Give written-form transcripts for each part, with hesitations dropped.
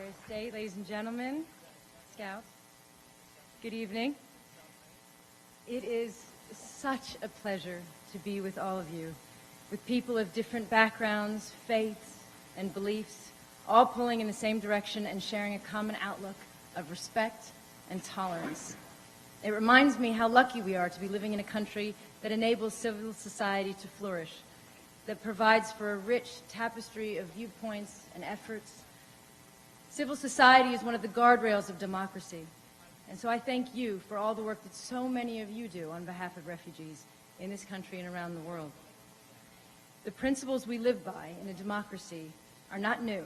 Secretary of State, ladies and gentlemen, Scouts, good evening. It is such a pleasure to be with all of you, with people of different backgrounds, faiths, and beliefs, all pulling in the same direction and sharing a common outlook of respect and tolerance. It reminds me how lucky we are to be living in a country that enables civil society to flourish, that provides for a rich tapestry of viewpoints and efforts. Civil society is one of the guardrails of democracy. And so I thank you for all the work that so many of you do on behalf of refugees in this country and around the world. The principles we live by in a democracy are not new.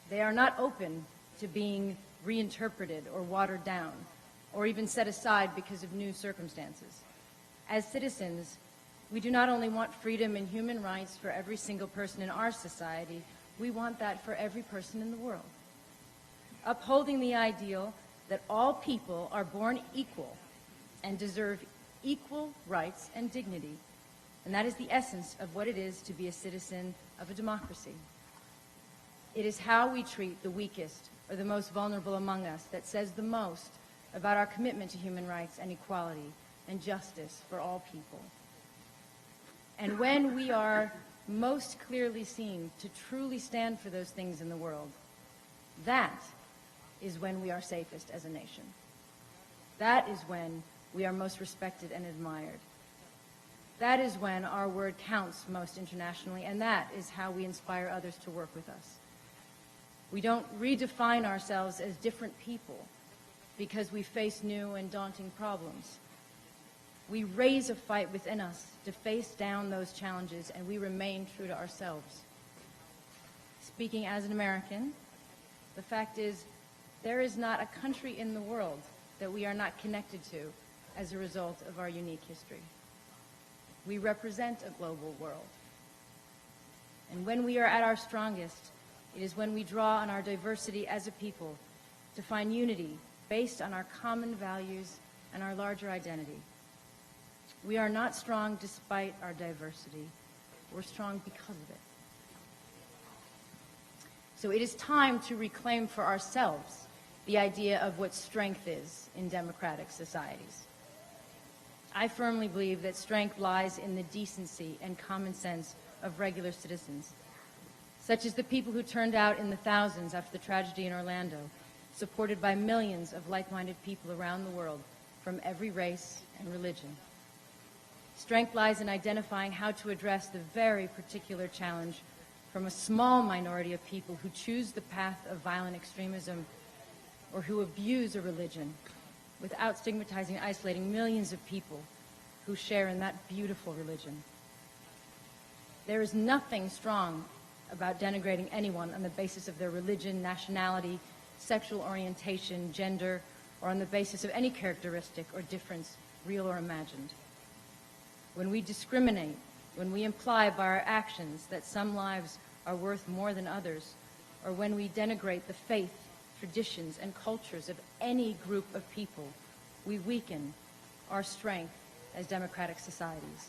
They are not open to being reinterpreted or watered down, or even set aside because of new circumstances. As citizens, we do not only want freedom and human rights for every single person in our society, we want that for every person in the world. Upholding the ideal that all people are born equal and deserve equal rights and dignity. And that is the essence of what it is to be a citizen of a democracy. It is how we treat the weakest or the most vulnerable among us that says the most about our commitment to human rights and equality and justice for all people. And when we are most clearly seen to truly stand for those things in the world, that is when we are safest as a nation. That is when we are most respected and admired. That is when our word counts most internationally, and that is how we inspire others to work with us. We don't redefine ourselves as different people because we face new and daunting problems. We raise a fight within us to face down those challenges, and we remain true to ourselves. Speaking as an American, the fact is, there is not a country in the world that we are not connected to as a result of our unique history. We represent a global world. And when we are at our strongest, it is when we draw on our diversity as a people to find unity based on our common values and our larger identity. We are not strong despite our diversity. We're strong because of it. So it is time to reclaim for ourselves the idea of what strength is in democratic societies. I firmly believe that strength lies in the decency and common sense of regular citizens, such as the people who turned out in the thousands after the tragedy in Orlando, supported by millions of like-minded people around the world from every race and religion. Strength lies in identifying how to address the very particular challenge from a small minority of people who choose the path of violent extremism or who abuse a religion without stigmatizing and isolating millions of people who share in that beautiful religion. There is nothing strong about denigrating anyone on the basis of their religion, nationality, sexual orientation, gender, or on the basis of any characteristic or difference, real or imagined. When we discriminate, when we imply by our actions that some lives are worth more than others, or when we denigrate the faith, traditions, and cultures of any group of people, we weaken our strength as democratic societies.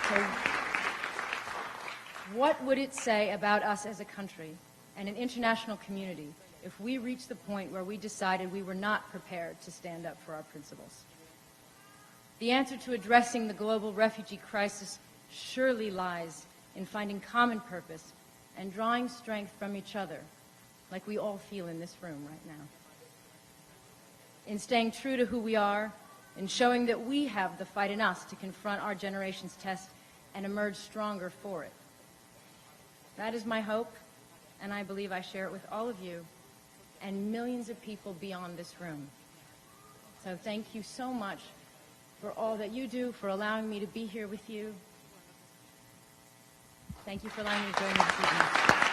So, what would it say about us as a country and an international community if we reached the point where we decided we were not prepared to stand up for our principles? The answer to addressing the global refugee crisis surely lies in finding common purpose and drawing strength from each other, like we all feel in this room right now. In staying true to who we are, in showing that we have the fight in us to confront our generation's test and emerge stronger for it. That is my hope, and I believe I share it with all of you and millions of people beyond this room. So thank you so much for all that you do, for allowing me to be here with you. Thank you for allowing me to join you this evening.